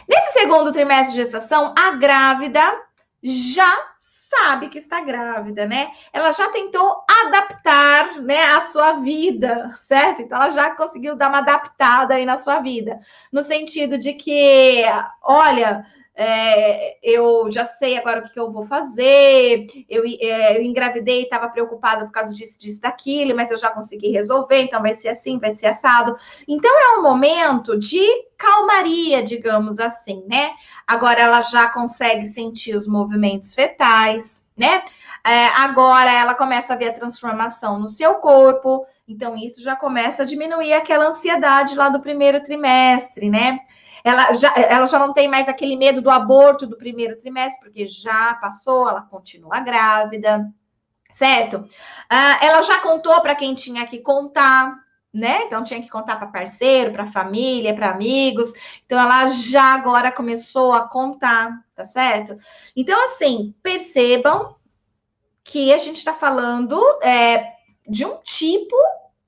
Nesse segundo trimestre de gestação, a grávida já sabe que está grávida, né? Ela já tentou adaptar, né, a sua vida, certo? Então ela já conseguiu dar uma adaptada aí na sua vida, no sentido de que, olha, eu já sei agora o que eu vou fazer, eu engravidei e estava preocupada por causa disso, daquilo, mas eu já consegui resolver, então vai ser assim, vai ser assado. Então é um momento de calmaria, digamos assim, né? Agora ela já consegue sentir os movimentos fetais, né? Agora ela começa a ver a transformação no seu corpo, então isso já começa a diminuir aquela ansiedade lá do primeiro trimestre, né? Ela já não tem mais aquele medo do aborto do primeiro trimestre, porque já passou, ela continua grávida, certo? Ela já contou para quem tinha que contar, né? Então tinha que contar para parceiro, para família, para amigos. Então ela já agora começou a contar, tá certo? Então, assim, percebam que a gente está falando de um tipo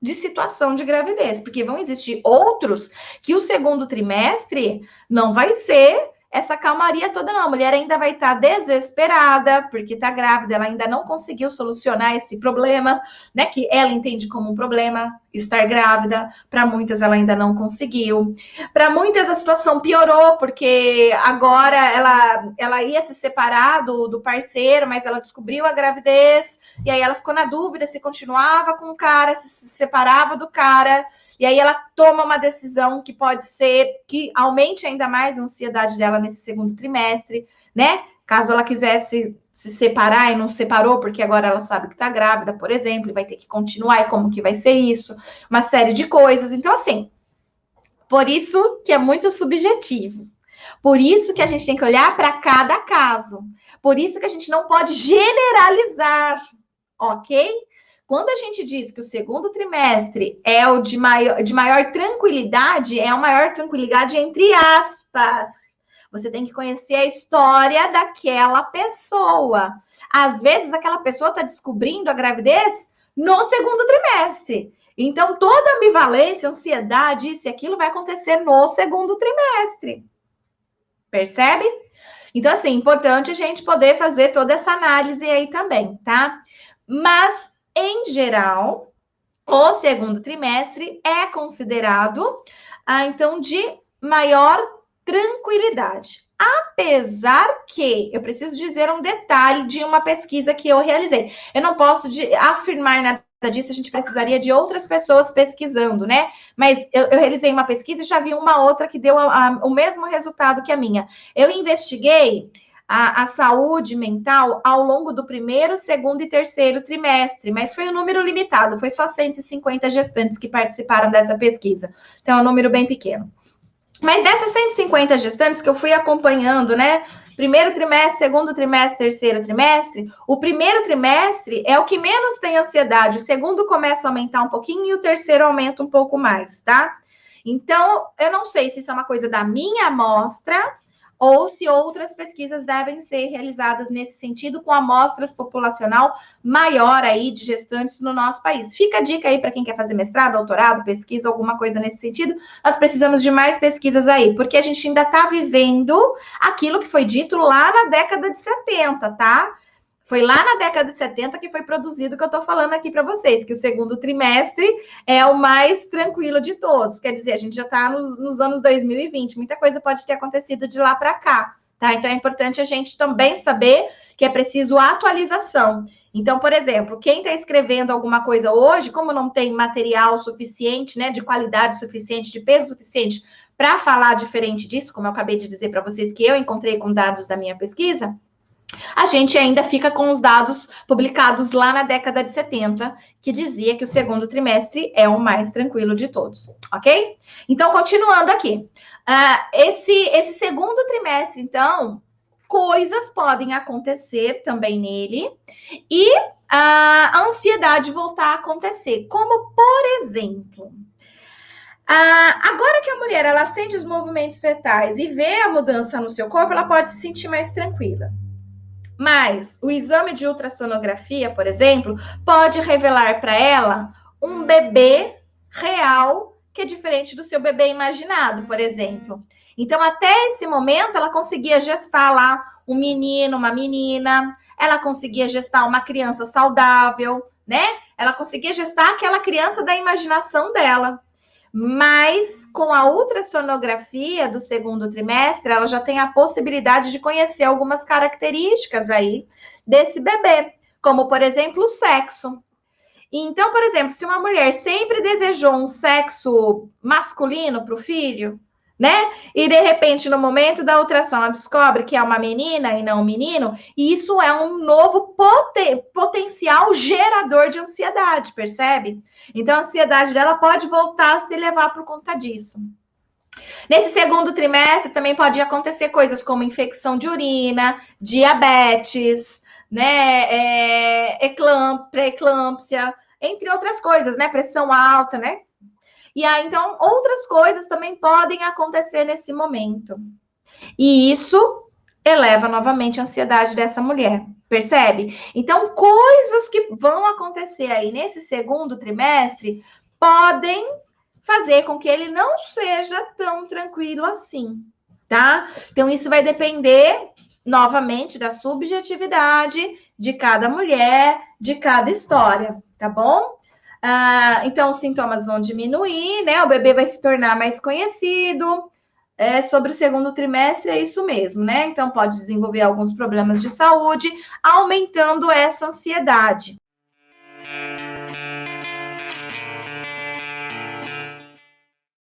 de situação de gravidez, porque vão existir outros que o segundo trimestre não vai ser essa calmaria toda, não. A mulher ainda vai estar desesperada, porque está grávida, ela ainda não conseguiu solucionar esse problema, né? Que ela entende como um problema, estar grávida. Para muitas, ela ainda não conseguiu. Para muitas, a situação piorou, porque agora ela ia se separar do parceiro, mas ela descobriu a gravidez, e aí ela ficou na dúvida se continuava com o cara, se separava do cara. E aí ela toma uma decisão que pode ser que aumente ainda mais a ansiedade dela nesse segundo trimestre, né? Caso ela quisesse se separar e não separou, porque agora ela sabe que tá grávida, por exemplo, e vai ter que continuar, e como que vai ser isso? Uma série de coisas. Então, assim, por isso que é muito subjetivo. Por isso que a gente tem que olhar para cada caso. Por isso que a gente não pode generalizar, ok? Quando a gente diz que o segundo trimestre é o de maior tranquilidade, é a maior tranquilidade entre aspas. Você tem que conhecer a história daquela pessoa. Às vezes, aquela pessoa está descobrindo a gravidez no segundo trimestre. Então, toda ambivalência, ansiedade, isso e aquilo vai acontecer no segundo trimestre. Percebe? Então, assim, importante a gente poder fazer toda essa análise aí também, tá? Mas, em geral, o segundo trimestre é considerado, então, de maior tranquilidade. Apesar que, eu preciso dizer um detalhe de uma pesquisa que eu realizei. Eu não posso afirmar nada disso, a gente precisaria de outras pessoas pesquisando, né? Mas eu realizei uma pesquisa e já vi uma outra que deu o mesmo resultado que a minha. Eu investiguei a saúde mental ao longo do primeiro, segundo e terceiro trimestre, mas foi um número limitado, foi só 150 gestantes que participaram dessa pesquisa. Então, é um número bem pequeno. Mas dessas 150 gestantes que eu fui acompanhando, né? Primeiro trimestre, segundo trimestre, terceiro trimestre. O primeiro trimestre é o que menos tem ansiedade. O segundo começa a aumentar um pouquinho e o terceiro aumenta um pouco mais, tá? Então, eu não sei se isso é uma coisa da minha amostra ou se outras pesquisas devem ser realizadas nesse sentido, com amostras populacional maior aí de gestantes no nosso país. Fica a dica aí para quem quer fazer mestrado, doutorado, pesquisa, alguma coisa nesse sentido. Nós precisamos de mais pesquisas aí, porque a gente ainda está vivendo aquilo que foi dito lá na década de 70, tá? Foi lá na década de 70 que foi produzido o que eu estou falando aqui para vocês, que o segundo trimestre é o mais tranquilo de todos. Quer dizer, a gente já está nos anos 2020, muita coisa pode ter acontecido de lá para cá, tá? Então é importante a gente também saber que é preciso atualização. Então, por exemplo, quem está escrevendo alguma coisa hoje, como não tem material suficiente, né, de qualidade suficiente, de peso suficiente para falar diferente disso, como eu acabei de dizer para vocês que eu encontrei com dados da minha pesquisa, a gente ainda fica com os dados publicados lá na década de 70, que dizia que o segundo trimestre é o mais tranquilo de todos, ok? Então, continuando aqui. Esse segundo trimestre, então, coisas podem acontecer também nele e a ansiedade voltar a acontecer, como, por exemplo... agora que a mulher ela sente os movimentos fetais e vê a mudança no seu corpo, ela pode se sentir mais tranquila. Mas o exame de ultrassonografia, por exemplo, pode revelar para ela um bebê real que é diferente do seu bebê imaginado, por exemplo. Então, até esse momento, ela conseguia gestar lá um menino, uma menina, ela conseguia gestar uma criança saudável, né? Ela conseguia gestar aquela criança da imaginação dela. Mas com a ultrassonografia do segundo trimestre, ela já tem a possibilidade de conhecer algumas características aí desse bebê, como, por exemplo, o sexo. Então, por exemplo, se uma mulher sempre desejou um sexo masculino para o filho, né? E de repente, no momento da ultrassom, ela descobre que é uma menina e não um menino, e isso é um novo potencial gerador de ansiedade, percebe? Então, a ansiedade dela pode voltar a se elevar por conta disso. Nesse segundo trimestre, também pode acontecer coisas como infecção de urina, diabetes, né? Pré-eclâmpsia, entre outras coisas, né? Pressão alta, né? E aí, então, outras coisas também podem acontecer nesse momento. E isso eleva novamente a ansiedade dessa mulher, percebe? Então, coisas que vão acontecer aí nesse segundo trimestre podem fazer com que ele não seja tão tranquilo assim, tá? Então, isso vai depender, novamente, da subjetividade de cada mulher, de cada história, tá bom? Então, os sintomas vão diminuir, né? O bebê vai se tornar mais conhecido. Sobre o segundo trimestre, é isso mesmo, né? Então, pode desenvolver alguns problemas de saúde, aumentando essa ansiedade.